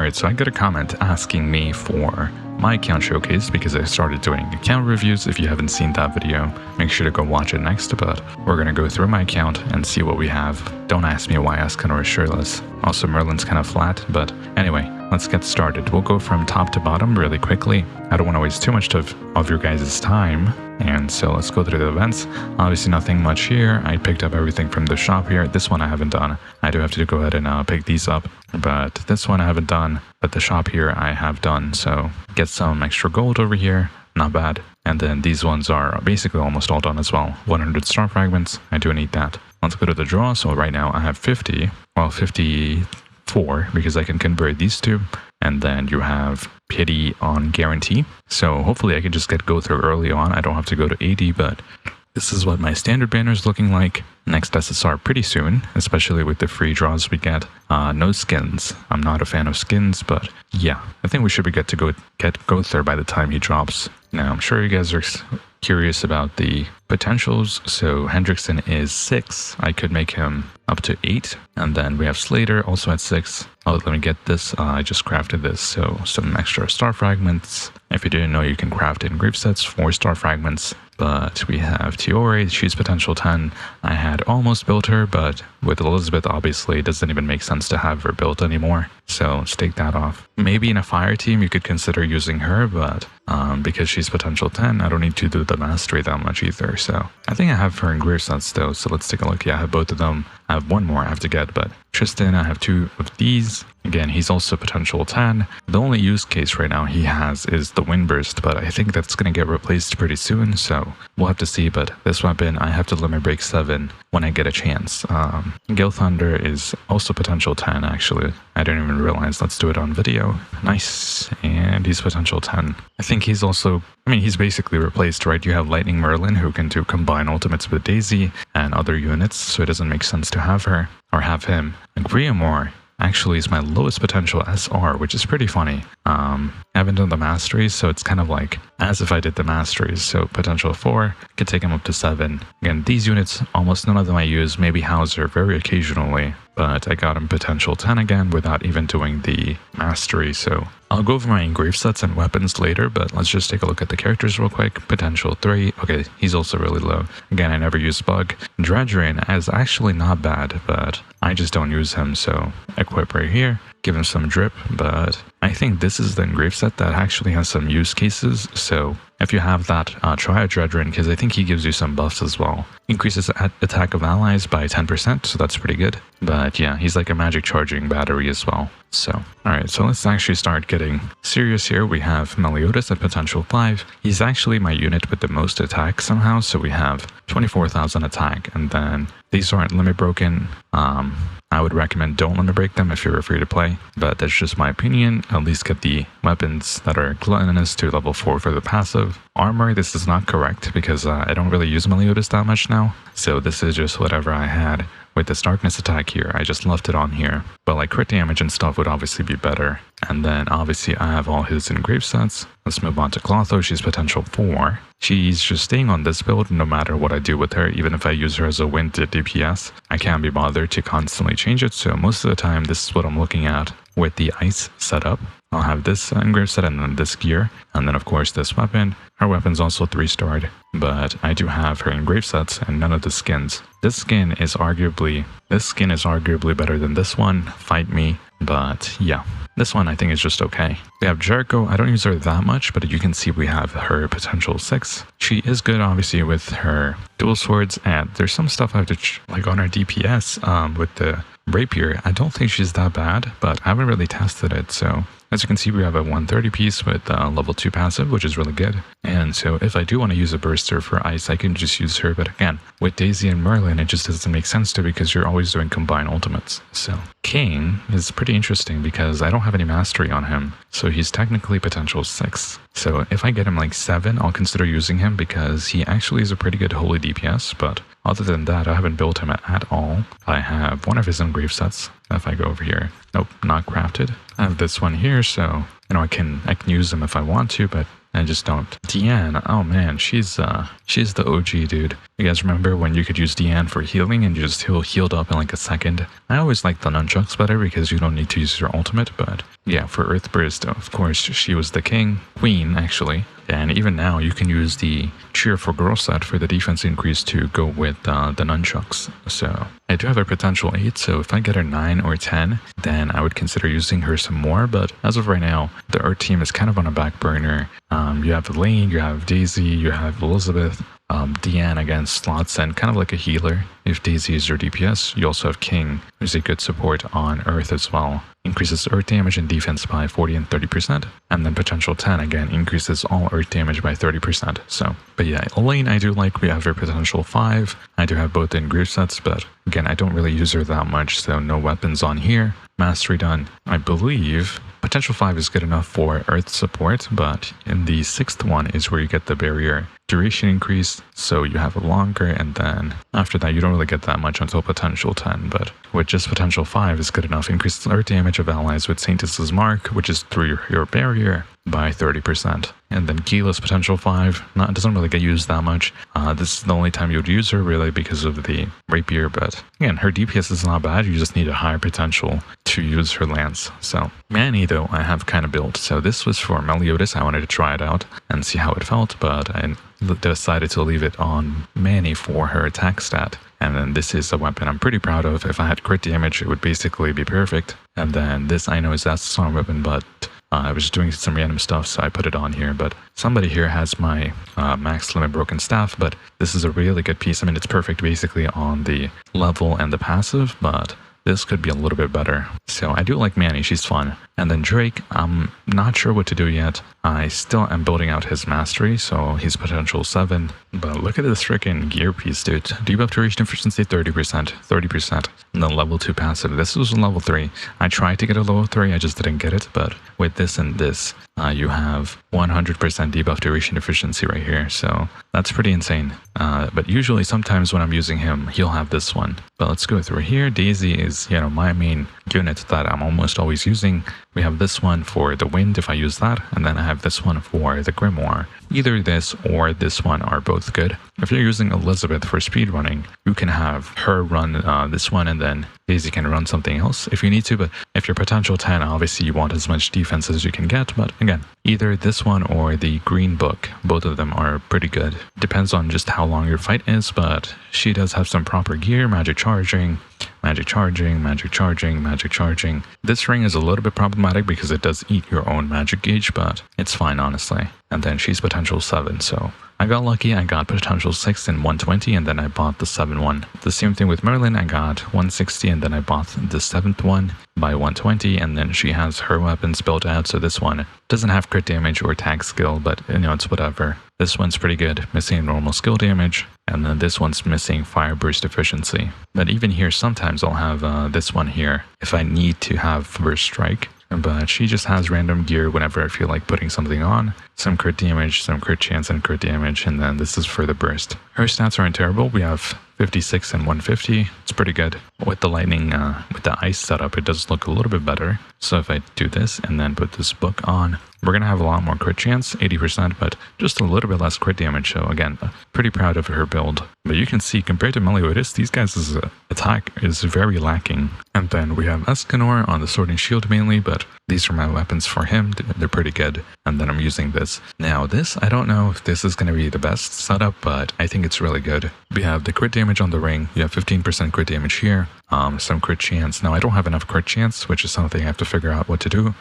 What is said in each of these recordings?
Alright, so I got a comment asking me for my account showcase because I started doing account reviews. If you haven't seen that video, make sure to go watch it next, but we're gonna go through my account and see what we have. Don't ask me why Escanor is shirtless. Also, Merlin's kind of flat, but anyway, let's get started. We'll go from top to bottom really quickly. I don't want to waste too much of your guys' time, and so let's go through the events. Obviously nothing much here. I picked up everything from the shop here. This one I haven't done. I do have to go ahead and pick these up, but this one I haven't done, but the shop here I have done. So get some extra gold over here, not bad. And then these ones are basically almost all done as well. 100 star fragments, I do need that. Let's go to the draw. So right now I have 50, well 54 because I can convert these two. And then you have pity on guarantee. So hopefully I can just get go through early on. I don't have to go to 80, but this is what my standard banner is looking like. Next SSR pretty soon, especially with the free draws we get. No skins. I'm not a fan of skins, but yeah, I think we should be good to go through by the time he drops. Now, I'm sure you guys are curious about the potentials. So Hendrickson is 6. I could make him up to 8. And then we have Slater also at 6. Oh, let me get this. I just crafted this. So some extra star fragments. If you didn't know, you can craft in grave sets 4 star fragments. But we have Tiore, she's potential 10. I had almost built her, but with Elizabeth, obviously, it doesn't even make sense to have her built anymore. So let's take that off. Maybe in a fire team, you could consider using her, but because she's potential 10, I don't need to do the mastery that much either. So I think I have her in grave sets though. So let's take a look. Yeah, I have both of them. I have one more I have to get, but Tristan, I have 2 of these. Again, he's also potential 10. The only use case right now he has is the wind burst, but I think that's going to get replaced pretty soon, so we'll have to see. But this weapon, I have to limit break 7 when I get a chance. Gale Thunder is also potential 10, actually. I didn't even realize. Let's do it on video. Nice. And he's potential 10. I think he's also, I mean, he's basically replaced, right? You have Lightning Merlin who can do combine ultimates with Daisy and other units, so it doesn't make sense to have her or have him. And Griamore actually is my lowest potential SR, which is pretty funny. I haven't done the masteries, so it's kind of like as if I did the masteries. So potential 4, could take him up to 7. Again, these units, almost none of them I use, maybe Hauser very occasionally, but I got him potential 10 again without even doing the mastery. So I'll go over my engrave sets and weapons later, but let's just take a look at the characters real quick. Potential 3, okay, he's also really low. Again, I never use Bug. Dredgerin is actually not bad, but I just don't use him, so equip right here. Give him some drip, but I think this is the engrave set that actually has some use cases. So if you have that, try a Dredgerin, because I think he gives you some buffs as well. Increases attack of allies by 10%, so that's pretty good. But yeah, he's like a magic charging battery as well. So, alright, so let's actually start getting serious here. We have Meliodas at potential 5. He's actually my unit with the most attack somehow, so we have 24,000 attack, and then these aren't limit broken. I would recommend don't limit break them if you're free to play, but that's just my opinion. At least get the weapons that are gluttonous to level 4 for the passive. Armor, this is not correct because I don't really use Meliodas that much now, so this is just whatever I had. With this darkness attack here, I just left it on here. But like crit damage and stuff would obviously be better. And then obviously I have all his engrave sets. Let's move on to Clotho. She's potential 4. She's just staying on this build no matter what I do with her. Even if I use her as a wind DPS, I can't be bothered to constantly change it. So most of the time, this is what I'm looking at with the ice setup. I'll have this engrave set and then this gear. And then of course this weapon. Her weapon's also 3-starred, but I do have her engrave sets and none of the skins. This skin is arguably better than this one. Fight me. But yeah, this one I think is just okay. We have Jericho. I don't use her that much, but you can see we have her potential 6. She is good obviously with her dual swords, and there's some stuff I have to like on her DPS with the rapier. I don't think she's that bad, but I haven't really tested it. So as you can see, we have a 130 piece with level 2 passive, which is really good. And so if I do want to use a burster for ice, I can just use her. But again, with Daisy and Merlin, it just doesn't make sense to because you're always doing combined ultimates. So King is pretty interesting because I don't have any mastery on him. So he's technically potential 6. So if I get him like 7, I'll consider using him because he actually is a pretty good holy DPS. But other than that, I haven't built him at all. I have one of his engrave sets. If I go over here, nope, not crafted. I have this one here, so you know I can use them if I want to, but I just don't. Deanne, oh man, she's the OG, dude. You guys remember when you could use Deanne for healing and you just healed up in like a second? I always liked the nunchucks better because you don't need to use your ultimate, but yeah, for Earth Burst, of course, she was the queen, actually. And even now, you can use the Cheer for Girl set for the defense increase to go with the nunchucks. So I do have a potential 8, so if I get a 9 or 10, then I would consider using her some more. But as of right now, the Earth team is kind of on a back burner. You have Elaine, you have Daisy, you have Elizabeth, Deanne against slots, and kind of like a healer. If Daisy is your DPS, you also have King, who's a good support on Earth as well. Increases Earth damage and defense by 40 and 30%, and then potential 10 again increases all Earth damage by 30%. So, but yeah, Elaine I do like. We have her potential 5. I do have both in group sets, but again, I don't really use her that much, so no weapons on here. Mastery done. I believe potential 5 is good enough for Earth support, but in the 6th one is where you get the barrier duration increase, so you have a longer, and then after that you don't really get that much until potential 10, but with just potential 5 is good enough. Increases Earth damage of allies with Saintess's Mark, which is through your barrier, by 30%. And then Gila's potential 5, doesn't really get used that much. This is the only time you would use her really because of the rapier, but again, her DPS is not bad. You just need a higher potential to use her lance. So Manny though, I have kind of built. So this was for Meliodas. I wanted to try it out and see how it felt, but I decided to leave it on Manny for her attack stat. And then this is a weapon I'm pretty proud of. If I had crit damage, it would basically be perfect. And then this I know is that's a strong weapon, but I was just doing some random stuff, so I put it on here. But somebody here has my max limit broken staff, but this is a really good piece. I mean, it's perfect basically on the level and the passive, but this could be a little bit better. So I do like Manny, she's fun. And then Drake, I'm not sure what to do yet. I still am building out his mastery, so he's potential 7. But look at this freaking gear piece, dude. Debuff duration efficiency 30%, 30%. And then level 2 passive. This was level 3. I tried to get a level 3, I just didn't get it. But with this and this, you have 100% debuff duration efficiency right here. So that's pretty insane. But usually sometimes when I'm using him, he'll have this one. But let's go through here. Daisy is, my main unit that I'm almost always using. We have this one for the wind if I use that, and then I have this one for the grimoire. Either this or this one are both good. If you're using Elizabeth for speedrunning, you can have her run this one and then Daisy can run something else if you need to, but if you're potential 10, obviously you want as much defense as you can get, but again, either this one or the green book, both of them are pretty good. Depends on just how long your fight is, but she does have some proper gear, magic charging, magic charging, magic charging, magic charging. This ring is a little bit problematic because it does eat your own magic gauge, but it's fine, honestly. And then she's potential 7, so I got lucky. I got potential 6 and 120, and then I bought the 7 one. The same thing with Merlin. I got 160, and then I bought the 7th one by 120, and then she has her weapons built out, so this one doesn't have crit damage or tag skill, but it's whatever. This one's pretty good, missing normal skill damage, and then this one's missing fire burst efficiency. But even here, sometimes I'll have this one here if I need to have burst strike. But she just has random gear whenever I feel like putting something on. Some crit damage, some crit chance and crit damage, and then this is for the burst. Her stats aren't terrible. We have 56 and 150. It's pretty good. With the lightning, with the ice setup, it does look a little bit better. So if I do this and then put this book on, we're going to have a lot more crit chance, 80%, but just a little bit less crit damage. So again, pretty proud of her build. But you can see, compared to Meliodas, these guys' attack is very lacking. And then we have Escanor on the sword and shield mainly, but these are my weapons for him. They're pretty good. And then I'm using this. Now this, I don't know if this is going to be the best setup, but I think it's really good. We have the crit damage on the ring. You have 15% crit damage here. Some crit chance. Now I don't have enough crit chance, which is something I have to figure out what to do.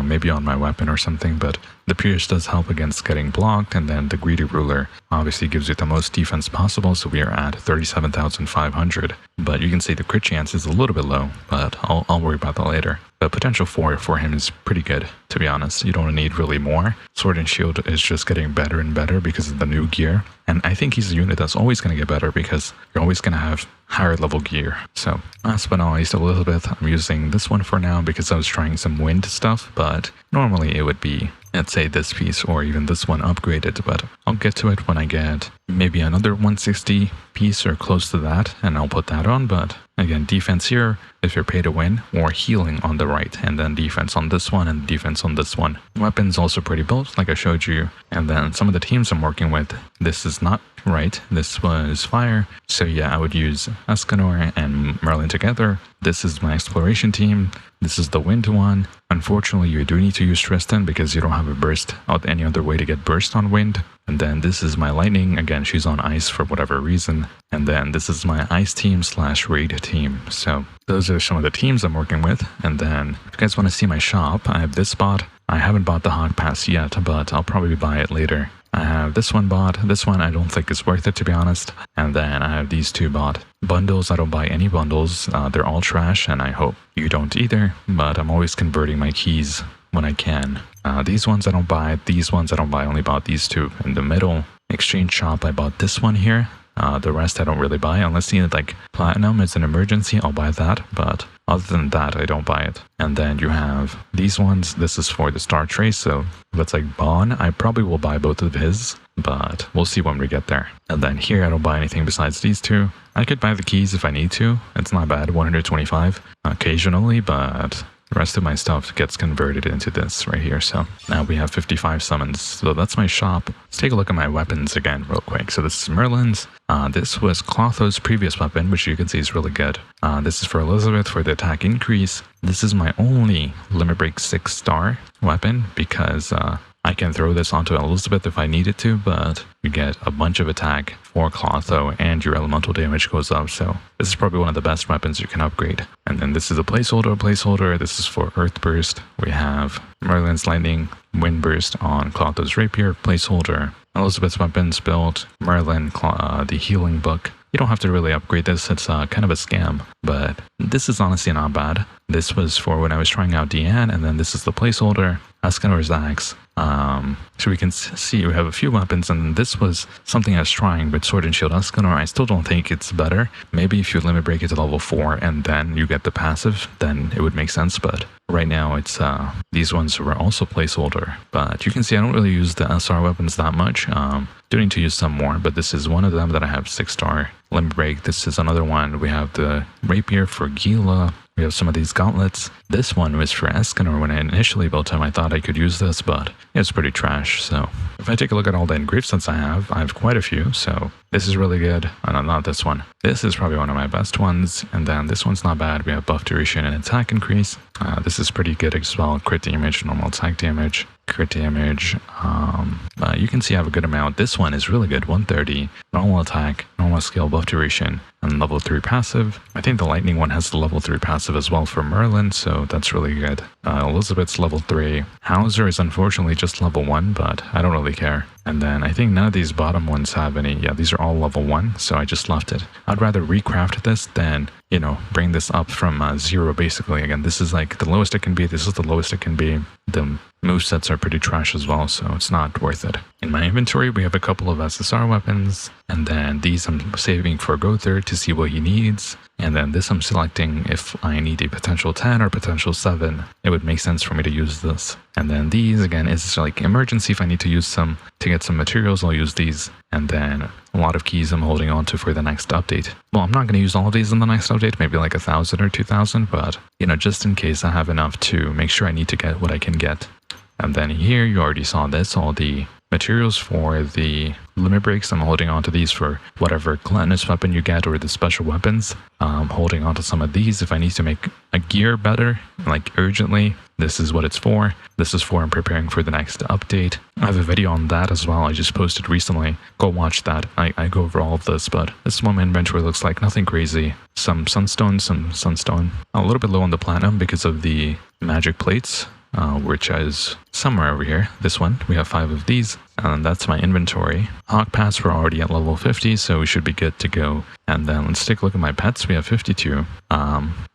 Maybe on my weapon or something, but the Pierce does help against getting blocked, and then the Greedy Ruler obviously gives you the most defense possible, so we are at 37,500. But you can see the crit chance is a little bit low, but I'll worry about that later. The potential for him is pretty good, to be honest. You don't need really more. Sword and Shield is just getting better and better because of the new gear. And I think he's a unit that's always going to get better because you're always going to have higher level gear. So last but not least, Elizabeth, I'm using this one for now because I was trying some wind stuff, but normally it would be, let's say, this piece or even this one upgraded, but I'll get to it when I get maybe another 160 piece or close to that, and I'll put that on. But Again, defense here if you're pay to win, or healing on the right, and then defense on this one and defense on this one. Weapons also pretty built, like I showed you. And then some of the teams I'm working with, this is not right. This was fire. So yeah, I would use Escanor and Merlin together. This is my exploration team. This is the wind one. Unfortunately, you do need to use Tristan because you don't have a burst out any other way to get burst on wind. And then this is my lightning. Again, she's on ice for whatever reason. And then this is my ice team / raid team. So those are some of the teams I'm working with. And then if you guys want to see my shop, I have this bot. I haven't bought the Hog Pass yet, but I'll probably buy it later. I have this one bought. This one I don't think is worth it, to be honest. And then I have these two bought. Bundles, I don't buy any bundles. They're all trash, and I hope you don't either. But I'm always converting my keys when I can. These ones I don't buy. These ones I don't buy. I only bought these two. In the middle exchange shop, I bought this one here. The rest I don't really buy unless you need like platinum. It's an emergency. I'll buy that. But other than that, I don't buy it. And then you have these ones. This is for the Star Trace. So that's like Bon. I probably will buy both of his, but we'll see when we get there. And then here I don't buy anything besides these two. I could buy the keys if I need to. It's not bad. 125 occasionally, but the rest of my stuff gets converted into this right here. So now we have 55 summons. So that's my shop. Let's take a look at my weapons again real quick. So this is Merlin's. This was Clotho's previous weapon, which you can see is really good. This is for Elizabeth for the attack increase. This is my only Limit Break 6-star weapon because I can throw this onto Elizabeth if I needed to, but you get a bunch of attack for Clotho and your elemental damage goes up. So this is probably one of the best weapons you can upgrade. And then this is a placeholder. This is for Earth Burst. We have Merlin's Lightning, Wind Burst on Clotho's Rapier, placeholder. Elizabeth's weapons built, Merlin, the healing book. You don't have to really upgrade this. It's kind of a scam, but this is honestly not bad. This was for when I was trying out Deanne, and then this is the placeholder, Escanor's Axe. So we can see we have a few weapons, and this was something I was trying with Sword and Shield Escanor. I still don't think it's better. Maybe if you limit break it to level 4 and then you get the passive, then it would make sense, but right now it's these ones were also placeholder. But you can see I don't really use the SR weapons that much. Do need to use some more, but this is one of them that I have 6-star limit break. This is another one. We have the Rapier for Gila. We have some of these gauntlets. This one was for Escanor. When I initially built him, I thought I could use this, but it's pretty trash. So if I take a look at all the engraved sets I have quite a few. So this is really good. No, not this one. This is probably one of my best ones. And then this one's not bad. We have buff duration and attack increase. This is pretty good as well. Crit damage, normal attack damage, crit damage. You can see I have a good amount. This one is really good. 130, normal attack, normal skill, buff duration, and level 3 passive. I think the lightning one has the level 3 passive as well for Merlin, so that's really good. Elizabeth's level 3. Hauser is unfortunately just level 1, but I don't really care. And then I think none of these bottom ones have any. Yeah, these are all level 1, so I just left it. I'd rather recraft this than, you know, bring this up from 0 basically. Again, this is like the lowest it can be. This is the lowest it can be. The movesets are pretty trash as well, so it's not worth it. In my inventory, we have a couple of SSR weapons, and then these I'm saving for Gother to see what he needs. And then this I'm selecting if I need a potential 10 or potential 7. It would make sense for me to use this. And then these, again, is like emergency. If I need to use some to get some materials, I'll use these. And then a lot of keys I'm holding on to for the next update. Well, I'm not going to use all of these in the next update, maybe like 1,000 or 2,000, but, you know, just in case I have enough to make sure I need to get what I can get. And then here, you already saw this, all the materials for the limit breaks. I'm holding on to these for whatever gluttonous weapon you get or the special weapons. I'm holding on to some of these if I need to make a gear better, like urgently. This is what it's for. This is for I'm preparing for the next update. I have a video on that as well. I just posted recently. Go watch that. I go over all of this, but this is what my inventory looks like. Nothing crazy. Some sunstone, a little bit low on the platinum because of the magic plates. Which is somewhere over here. This one, we have 5 of these, and that's my inventory. Hawk Pass, we're already at level 50, so we should be good to go. And then let's take a look at my pets. We have 52.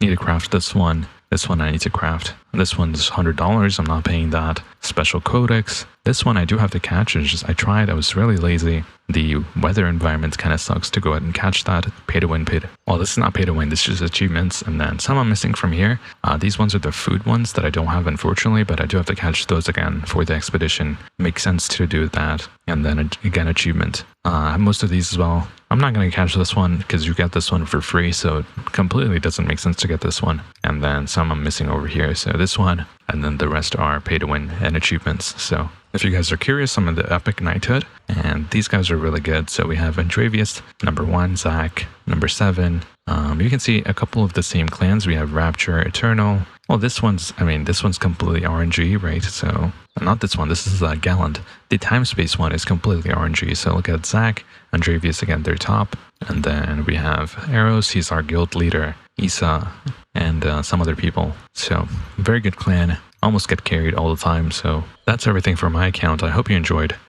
Need to craft this one. This one I need to craft. This one's $100. I'm not paying that. Special Codex. This one I do have to catch. It's just I tried. I was really lazy. The weather environment kind of sucks to go ahead and catch that. Pay to win, well, this is not pay to win. This is just achievements. And then some I'm missing from here. These ones are the food ones that I don't have, unfortunately, but I do have to catch those again for the expedition. Makes sense to do that. And then again, achievement. Most of these as well. I'm not going to catch this one because you get this one for free, so it completely doesn't make sense to get this one. And then some I'm missing over here. So this one, and then the rest are pay to win and achievements. So if you guys are curious, some of the epic knighthood, and these guys are really good. So we have Andrevius, number 1, Zach, number 7. You can see a couple of the same clans. We have Rapture, Eternal. Well, this one's completely RNG, right? So not this one. This is Gallant. The time space one is completely RNG. So look at Zach, Andrevius again, they're top. And then we have Eros. He's our guild leader. Isa, and some other people. So very good clan. Almost get carried all the time. So that's everything for my account. I hope you enjoyed.